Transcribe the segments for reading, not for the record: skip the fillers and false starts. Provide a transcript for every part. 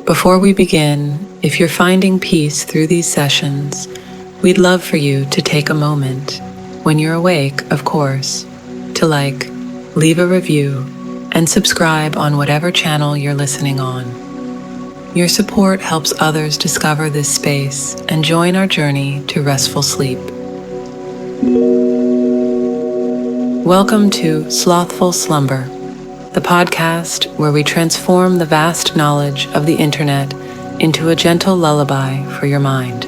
Before we begin, if you're finding peace through these sessions, we'd love for you to take a moment, when you're awake, of course, to leave a review and subscribe on whatever channel you're listening on. Your support helps others discover this space and join our journey to restful sleep. Welcome to Slothful Slumber, the podcast where we transform the vast knowledge of the internet into a gentle lullaby for your mind.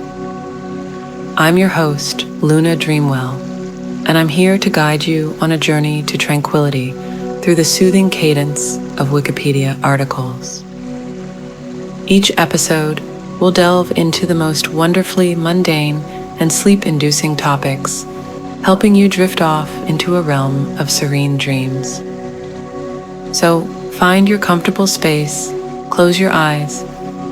I'm your host, Luna Dreamwell, and I'm here to guide you on a journey to tranquility through the soothing cadence of Wikipedia articles. Each episode will delve into the most wonderfully mundane and sleep-inducing topics, helping you drift off into a realm of serene dreams. So find your comfortable space, close your eyes,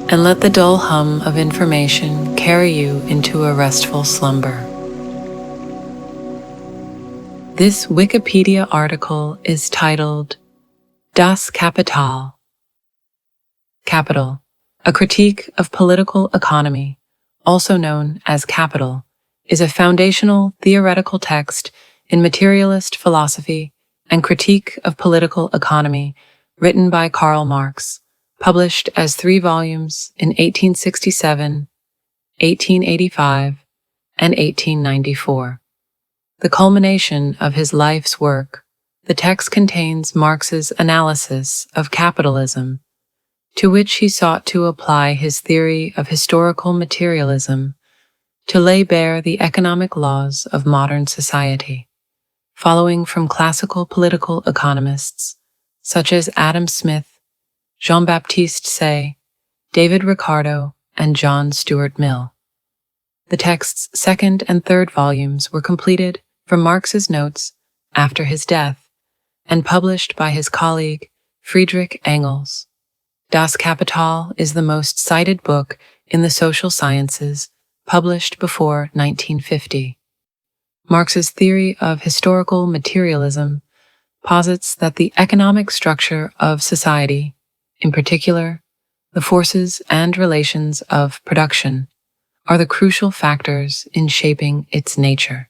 and let the dull hum of information carry you into a restful slumber. This Wikipedia article is titled Das Kapital, Capital, a critique of political economy, also known as Kapital, is a foundational theoretical text in materialist philosophy and critique of political economy written by Karl Marx, published as 3 volumes in 1867, 1885, and 1894. The culmination of his life's work, the text contains Marx's analysis of capitalism, to which he sought to apply his theory of historical materialism to lay bare the economic laws of modern society, following from classical political economists such as Adam Smith, Jean-Baptiste Say, David Ricardo, and John Stuart Mill. The text's 2nd and 3rd volumes were completed from Marx's notes after his death and published by his colleague Friedrich Engels. Das Kapital is the most cited book in the social sciences published before 1950. Marx's theory of historical materialism posits that the economic structure of society, in particular, the forces and relations of production, are the crucial factors in shaping its nature.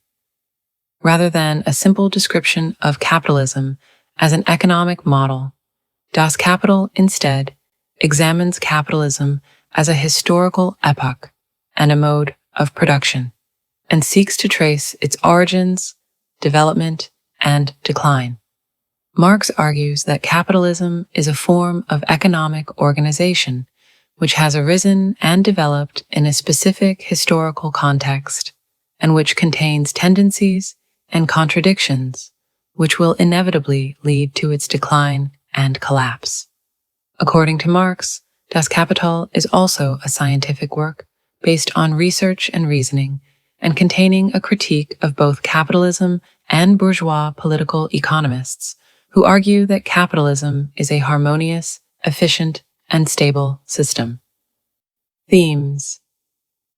Rather than a simple description of capitalism as an economic model, Das Kapital instead examines capitalism as a historical epoch and a mode of production, and seeks to trace its origins, development, and decline. Marx argues that capitalism is a form of economic organization which has arisen and developed in a specific historical context, and which contains tendencies and contradictions which will inevitably lead to its decline and collapse. According to Marx, Das Kapital is also a scientific work based on research and reasoning, and containing a critique of both capitalism and bourgeois political economists, who argue that capitalism is a harmonious, efficient, and stable system. Themes.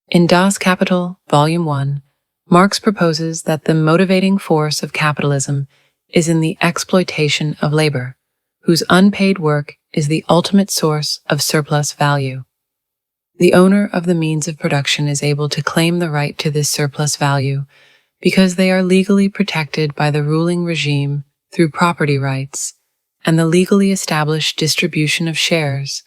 In Das Kapital, Volume 1, Marx proposes that the motivating force of capitalism is in the exploitation of labor, whose unpaid work is the ultimate source of surplus value. The owner of the means of production is able to claim the right to this surplus value because they are legally protected by the ruling regime through property rights and the legally established distribution of shares,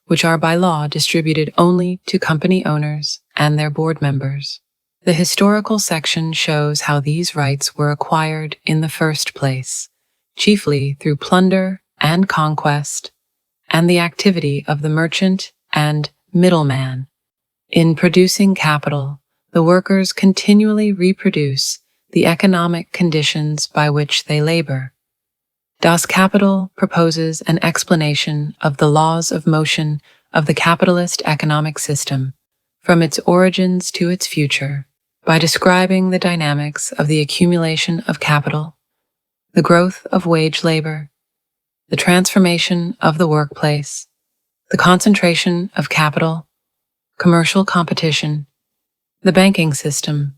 which are by law distributed only to company owners and their board members. The historical section shows how these rights were acquired in the first place, chiefly through plunder and conquest, and the activity of the merchant and middleman. In producing capital, the workers continually reproduce the economic conditions by which they labor. Das Kapital proposes an explanation of the laws of motion of the capitalist economic system, from its origins to its future, by describing the dynamics of the accumulation of capital, the growth of wage labor, the transformation of the workplace, the concentration of capital, commercial competition, the banking system,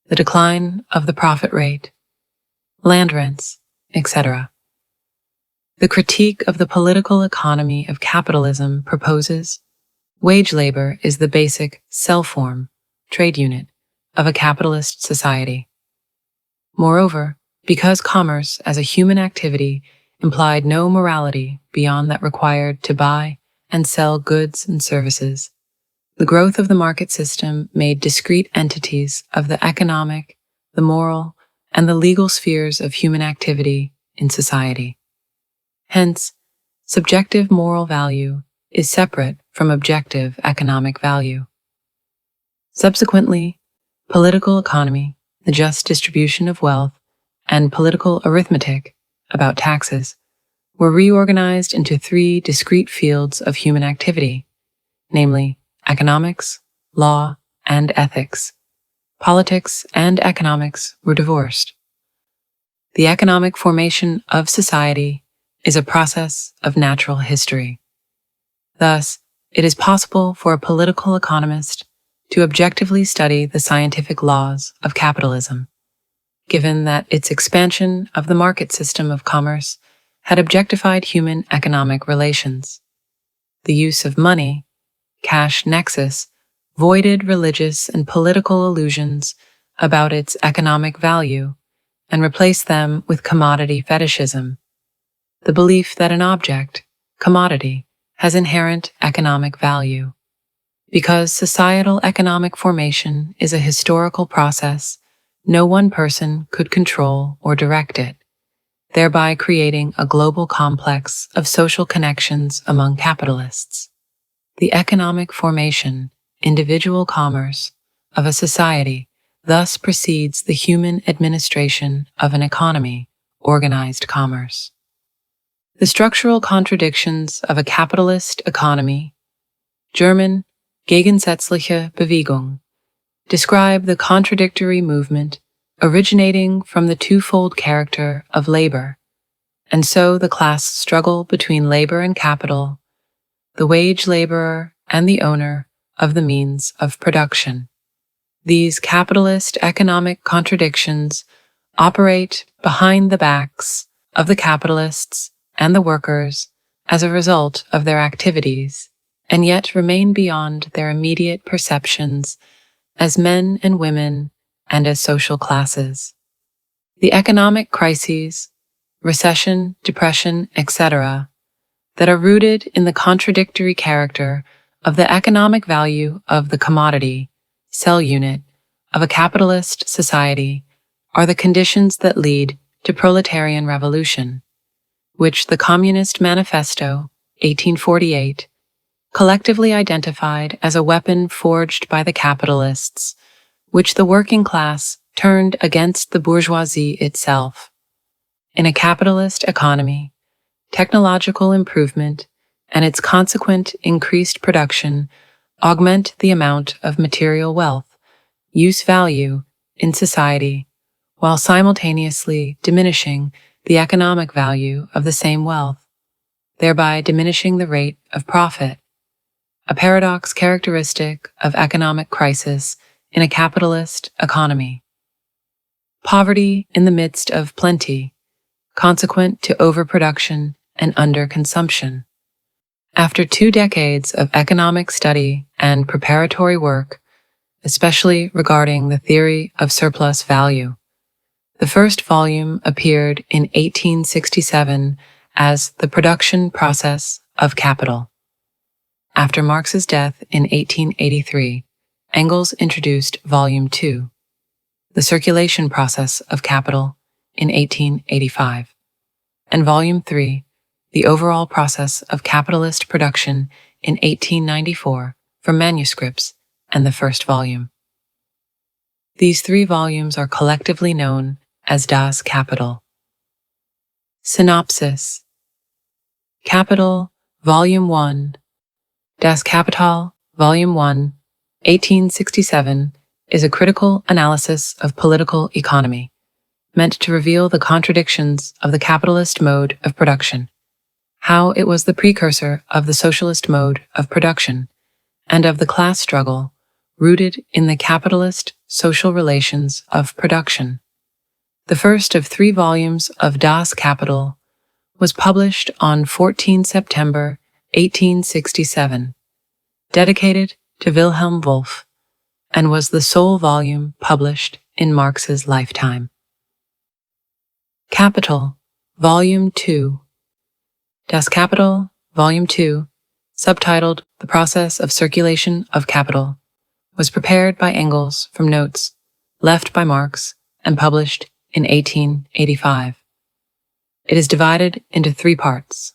the decline of the profit rate, land rents, etc. The critique of the political economy of capitalism proposes wage labor is the basic cell form, trade unit, of a capitalist society. Moreover, because commerce as a human activity implied no morality beyond that required to buy and sell goods and services, the growth of the market system made discrete entities of the economic, the moral, and the legal spheres of human activity in society. Hence, subjective moral value is separate from objective economic value. Subsequently, political economy, the just distribution of wealth, and political arithmetic about taxes were reorganized into three discrete fields of human activity, namely economics, law, and ethics. Politics and economics were divorced. The economic formation of society is a process of natural history. Thus, it is possible for a political economist to objectively study the scientific laws of capitalism, given that its expansion of the market system of commerce had objectified human economic relations. The use of money, cash nexus, voided religious and political illusions about its economic value and replaced them with commodity fetishism, the belief that an object, commodity, has inherent economic value. Because societal economic formation is a historical process, no one person could control or direct it, thereby creating a global complex of social connections among capitalists. The economic formation, individual commerce, of a society thus precedes the human administration of an economy, organized commerce. The structural contradictions of a capitalist economy, German Gegensätzliche Bewegung, describe the contradictory movement originating from the twofold character of labor, and so the class struggle between labor and capital, the wage laborer and the owner of the means of production. These capitalist economic contradictions operate behind the backs of the capitalists and the workers as a result of their activities, and yet remain beyond their immediate perceptions as men and women and as social classes. The economic crises, recession, depression, etc., that are rooted in the contradictory character of the economic value of the commodity, cell unit, of a capitalist society are the conditions that lead to proletarian revolution, which the Communist Manifesto, 1848, collectively identified as a weapon forged by the capitalists, which the working class turned against the bourgeoisie itself. In a capitalist economy, technological improvement and its consequent increased production augment the amount of material wealth, use value, in society, while simultaneously diminishing the economic value of the same wealth, thereby diminishing the rate of profit, a paradox characteristic of economic crisis in a capitalist economy. Poverty in the midst of plenty, consequent to overproduction and underconsumption. After 2 decades of economic study and preparatory work, especially regarding the theory of surplus value, the first volume appeared in 1867 as The Production Process of Capital. After Marx's death in 1883, Engels introduced Volume 2, The Circulation Process of Capital, in 1885, and Volume 3, The Overall Process of Capitalist Production, in 1894, from manuscripts and the first volume. These 3 volumes are collectively known as Das Kapital. Synopsis. Kapital, Volume 1, Das Kapital, Volume 1, 1867, is a critical analysis of political economy, meant to reveal the contradictions of the capitalist mode of production, how it was the precursor of the socialist mode of production, and of the class struggle rooted in the capitalist social relations of production. The first of 3 volumes of Das Kapital was published on 14 September 1867, dedicated to Wilhelm Wolff, and was the sole volume published in Marx's lifetime. Kapital, Volume 2. Das Kapital, Volume 2, subtitled The Process of Circulation of Capital, was prepared by Engels from notes left by Marx and published in 1885. It is divided into 3 parts.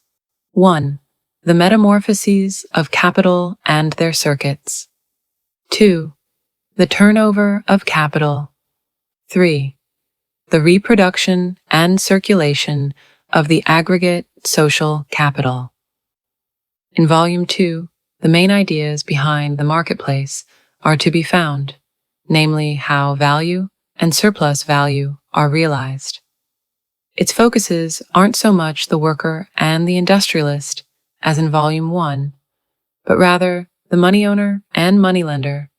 1. The metamorphoses of capital and their circuits. 2. The turnover of capital. 3. The reproduction and circulation of the aggregate social capital. In Volume 2, the main ideas behind the marketplace are to be found, namely how value and surplus value are realized. Its focuses aren't so much the worker and the industrialist as in Volume 1, but rather the money owner and moneylender,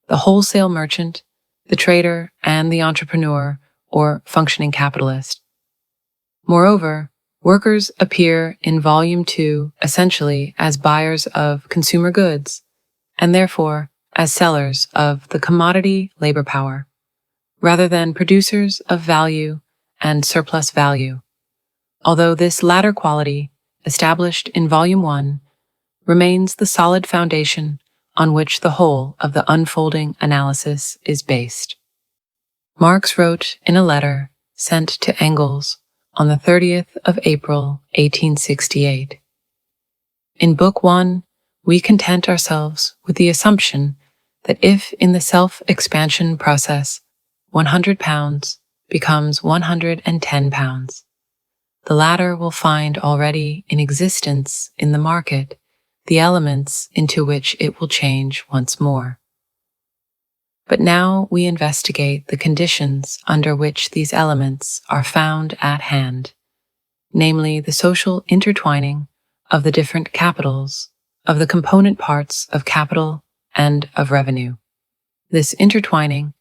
the wholesale merchant, the trader, and the entrepreneur or functioning capitalist. Moreover, workers appear in Volume 2 essentially as buyers of consumer goods, and therefore as sellers of the commodity labor power, rather than producers of value and surplus value, although this latter quality, established in Volume 1, remains the solid foundation on which the whole of the unfolding analysis is based. Marx wrote in a letter sent to Engels on the 30th of April, 1868. In Book 1, we content ourselves with the assumption that if in the self-expansion process 100 pounds becomes 110 pounds, the latter will find already in existence in the market the elements into which it will change once more. But now we investigate the conditions under which these elements are found at hand, namely the social intertwining of the different capitals, of the component parts of capital and of revenue. This intertwining,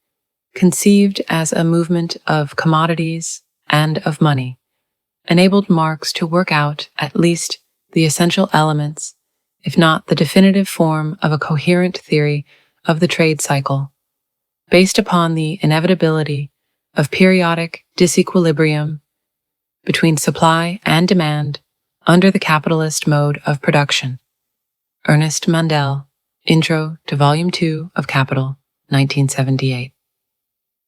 conceived as a movement of commodities and of money, enabled Marx to work out at least the essential elements, if not the definitive form of a coherent theory of the trade cycle, based upon the inevitability of periodic disequilibrium between supply and demand under the capitalist mode of production. Ernest Mandel, Intro to Volume 2 of Capital, 1978.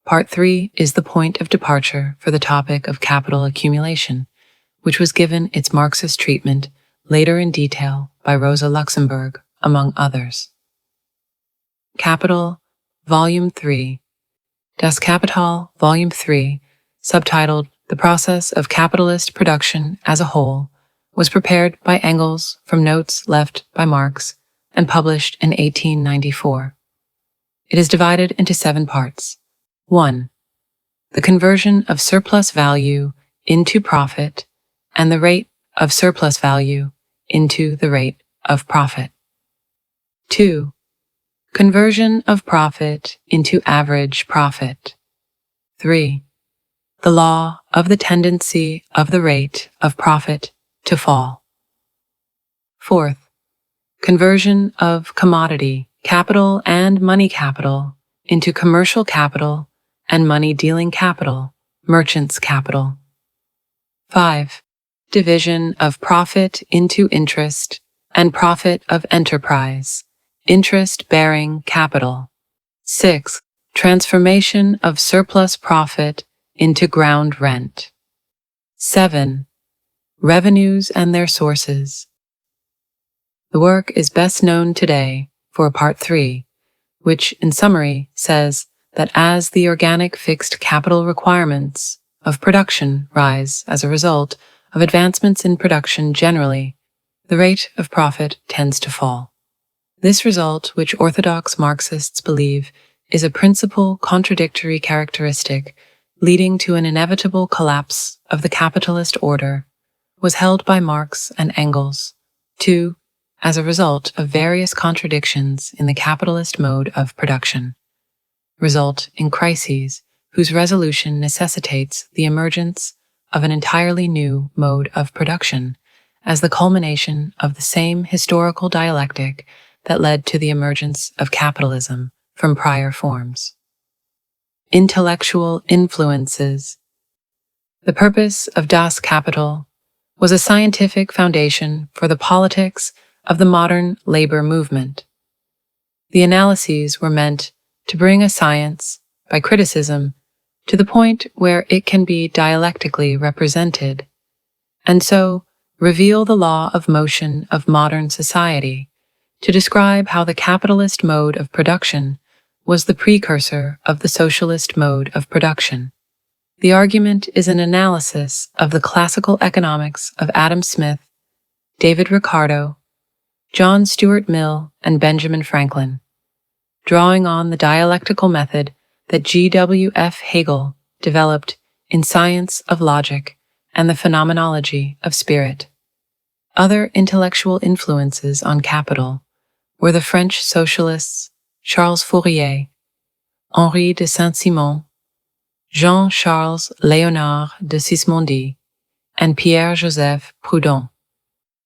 Part 3 is the point of departure for the topic of capital accumulation, which was given its Marxist treatment later in detail by Rosa Luxemburg, among others. Kapital, Volume 3. Das Kapital, Volume 3, subtitled The Process of Capitalist Production as a Whole, was prepared by Engels from notes left by Marx and published in 1894. It is divided into 7 parts. 1. The conversion of surplus value into profit and the rate of surplus value into the rate of profit. 2. Conversion of profit into average profit. 3. The law of the tendency of the rate of profit to fall. 4th. Conversion of commodity, capital and money capital into commercial capital and money-dealing capital, merchant's capital. 5. Division of profit into interest and profit of enterprise, interest-bearing capital. 6. Transformation of surplus profit into ground rent. 7. Revenues and their sources. The work is best known today for Part 3, which, in summary, says that as the organic fixed capital requirements of production rise as a result of advancements in production generally, the rate of profit tends to fall. This result, which orthodox Marxists believe, is a principal contradictory characteristic leading to an inevitable collapse of the capitalist order, was held by Marx and Engels, too, as a result of various contradictions in the capitalist mode of production, result in crises whose resolution necessitates the emergence of an entirely new mode of production as the culmination of the same historical dialectic that led to the emergence of capitalism from prior forms. Intellectual influences. The purpose of Das Kapital was a scientific foundation for the politics of the modern labor movement. The analyses were meant to bring a science, by criticism, to the point where it can be dialectically represented, and so reveal the law of motion of modern society, to describe how the capitalist mode of production was the precursor of the socialist mode of production. The argument is an analysis of the classical economics of Adam Smith, David Ricardo, John Stuart Mill, and Benjamin Franklin, drawing on the dialectical method that G.W.F. Hegel developed in Science of Logic and the Phenomenology of Spirit. Other intellectual influences on capital were the French socialists Charles Fourier, Henri de Saint-Simon, Jean-Charles Léonard de Sismondi, and Pierre-Joseph Proudhon.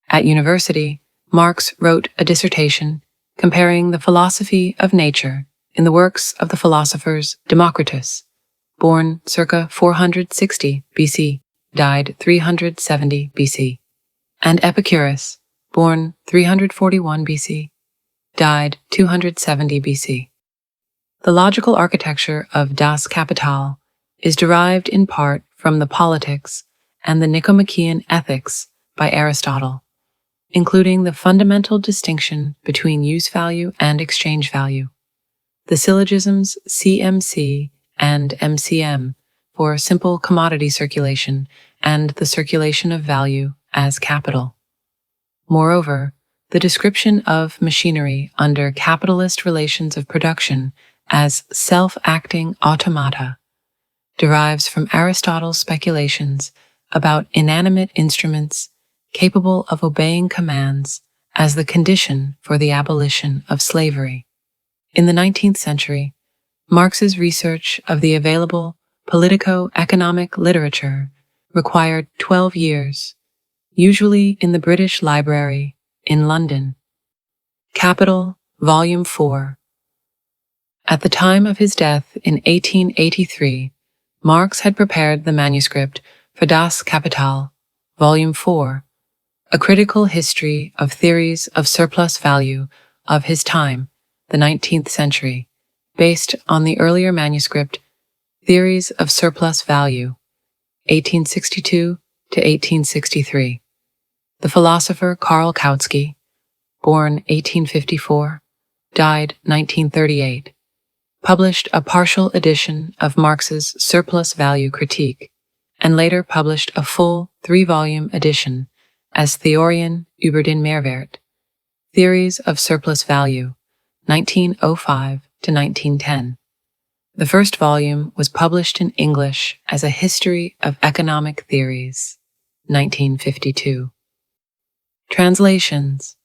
At university, Marx wrote a dissertation comparing the philosophy of nature in the works of the philosophers Democritus, born circa 460 BC, died 370 BC, and Epicurus, born 341 BC, died 270 BC. The logical architecture of Das Kapital is derived in part from the Politics and the Nicomachean Ethics by Aristotle, including the fundamental distinction between use value and exchange value, the syllogisms CMC and MCM for simple commodity circulation and the circulation of value as capital. Moreover, the description of machinery under capitalist relations of production as self-acting automata derives from Aristotle's speculations about inanimate instruments capable of obeying commands as the condition for the abolition of slavery. In the 19th century, Marx's research of the available politico-economic literature required 12 years, usually in the British Library in London. Kapital, Volume 4. At the time of his death in 1883, Marx had prepared the manuscript for Das Kapital, Volume 4, a critical history of theories of surplus value of his time, the 19th century, based on the earlier manuscript Theories of Surplus Value, 1862 to 1863. The philosopher Karl Kautsky, born 1854, died 1938, published a partial edition of Marx's surplus value critique, and later published a full 3-volume edition as Theorien über den Mehrwert, Theories of Surplus Value, 1905 to 1910. The first volume was published in English as A History of Economic Theories, 1952. Translations.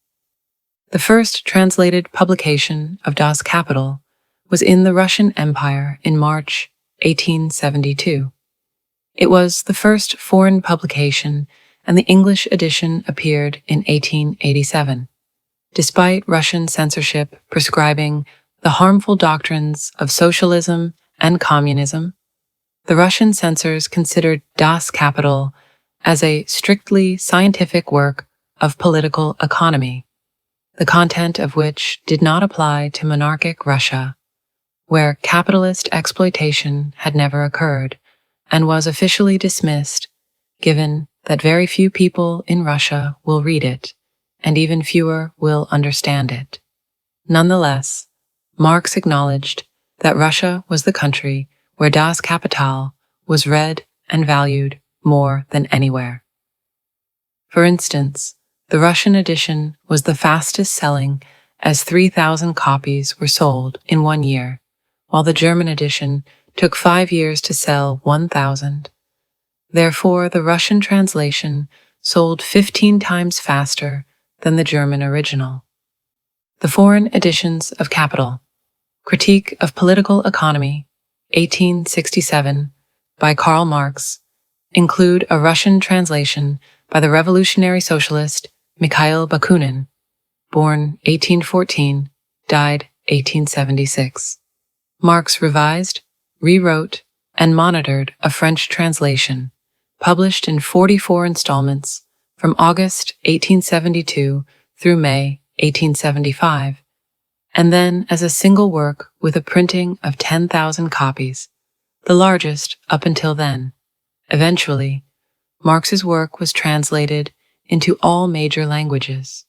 The first translated publication of Das Kapital was in the Russian Empire in March 1872. It was the first foreign publication, and the English edition appeared in 1887. Despite Russian censorship prescribing the harmful doctrines of socialism and communism, the Russian censors considered Das Kapital as a strictly scientific work of political economy, the content of which did not apply to monarchic Russia, where capitalist exploitation had never occurred, and was officially dismissed, given that very few people in Russia will read it, and even fewer will understand it. Nonetheless, Marx acknowledged that Russia was the country where Das Kapital was read and valued more than anywhere. For instance, the Russian edition was the fastest selling, as 3,000 copies were sold in 1 year, while the German edition took 5 years to sell 1,000. Therefore, the Russian translation sold 15 times faster than the German original. The foreign editions of Kapital, Critique of Political Economy, 1867, by Karl Marx, include a Russian translation by the revolutionary socialist Mikhail Bakunin, born 1814, died 1876. Marx revised, rewrote, and monitored a French translation, published in 44 installments from August 1872 through May 1875, and then as a single work with a printing of 10,000 copies, the largest up until then. Eventually, Marx's work was translated into all major languages.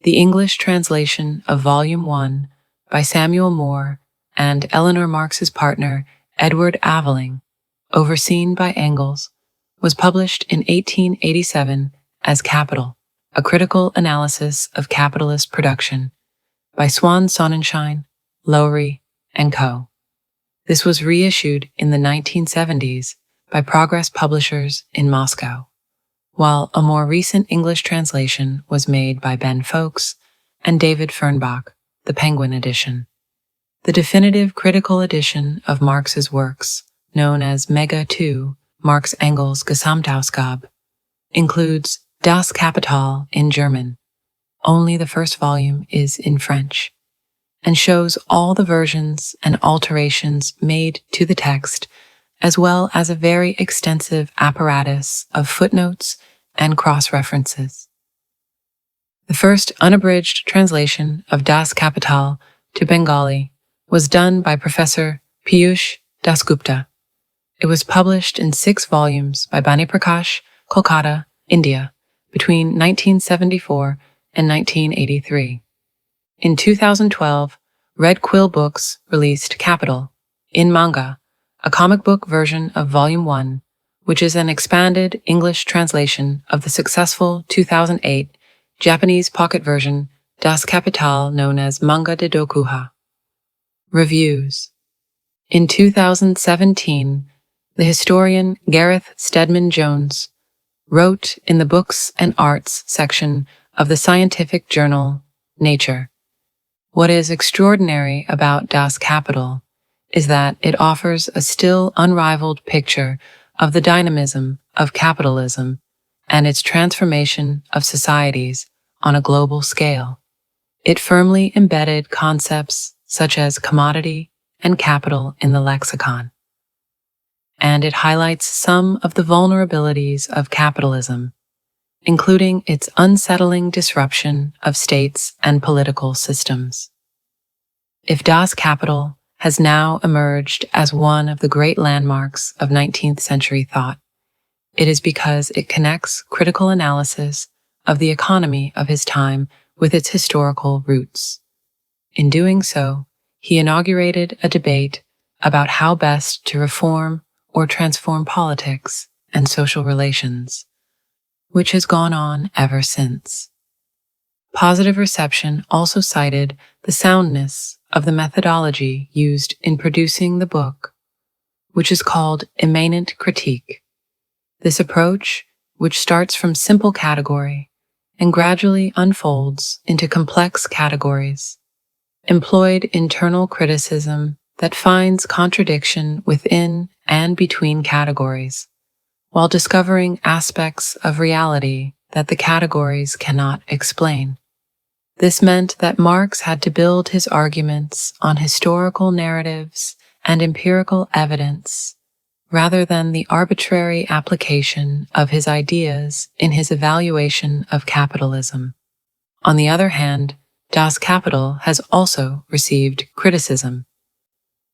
The English translation of Volume 1 by Samuel Moore and Eleanor Marx's partner, Edward Aveling, overseen by Engels, was published in 1887 as Kapital, a critical analysis of capitalist production, by Swan Sonnenschein, Lowry, and Co. This was reissued in the 1970s by Progress Publishers in Moscow, while a more recent English translation was made by Ben Fowkes and David Fernbach, the Penguin edition. The definitive critical edition of Marx's works, known as Mega II, Marx Engels Gesamtausgabe, includes Das Kapital in German. Only the first volume is in French, and shows all the versions and alterations made to the text, as well as a very extensive apparatus of footnotes and cross-references. The first unabridged translation of Das Kapital to Bengali was done by Professor Piyush Dasgupta. It was published in 6 volumes by Bani Prakash, Kolkata, India, between 1974 and 1983. In 2012, Red Quill Books released Kapital, in manga, a comic book version of Volume 1, which is an expanded English translation of the successful 2008 Japanese pocket version Das Kapital, known as Manga de Dokuha. Reviews. In 2017, the historian Gareth Stedman Jones wrote in the Books and Arts section of the scientific journal Nature, "What is extraordinary about Das Kapital is that it offers a still unrivaled picture of the dynamism of capitalism and its transformation of societies on a global scale. It firmly embedded concepts such as commodity and capital in the lexicon. And it highlights some of the vulnerabilities of capitalism, including its unsettling disruption of states and political systems. If Das Kapital has now emerged as one of the great landmarks of 19th century thought, it is because it connects critical analysis of the economy of his time with its historical roots. In doing so, he inaugurated a debate about how best to reform or transform politics and social relations, which has gone on ever since. Positive reception also cited the soundness of the methodology used in producing the book, which is called immanent critique. This approach, which starts from simple category and gradually unfolds into complex categories, employed internal criticism that finds contradiction within and between categories, while discovering aspects of reality that the categories cannot explain. This meant that Marx had to build his arguments on historical narratives and empirical evidence, rather than the arbitrary application of his ideas in his evaluation of capitalism. On the other hand, Das Kapital has also received criticism.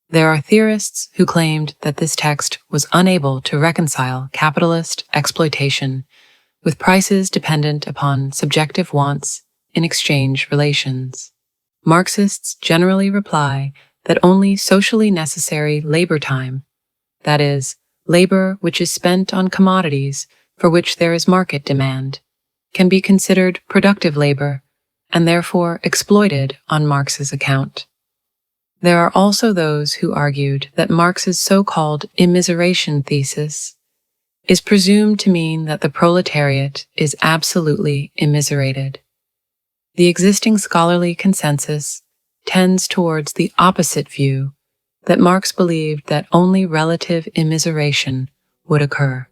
There are theorists who claimed that this text was unable to reconcile capitalist exploitation with prices dependent upon subjective wants in exchange relations. Marxists generally reply that only socially necessary labor time, that is, labor which is spent on commodities for which there is market demand, can be considered productive labor and therefore exploited on Marx's account. There are also those who argued that Marx's so-called immiseration thesis is presumed to mean that the proletariat is absolutely immiserated. The existing scholarly consensus tends towards the opposite view, that Marx believed that only relative immiseration would occur.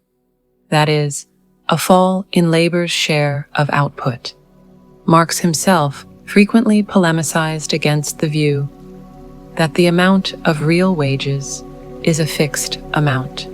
that is, a fall in labor's share of output. Marx himself frequently polemicized against the view that the amount of real wages is a fixed amount.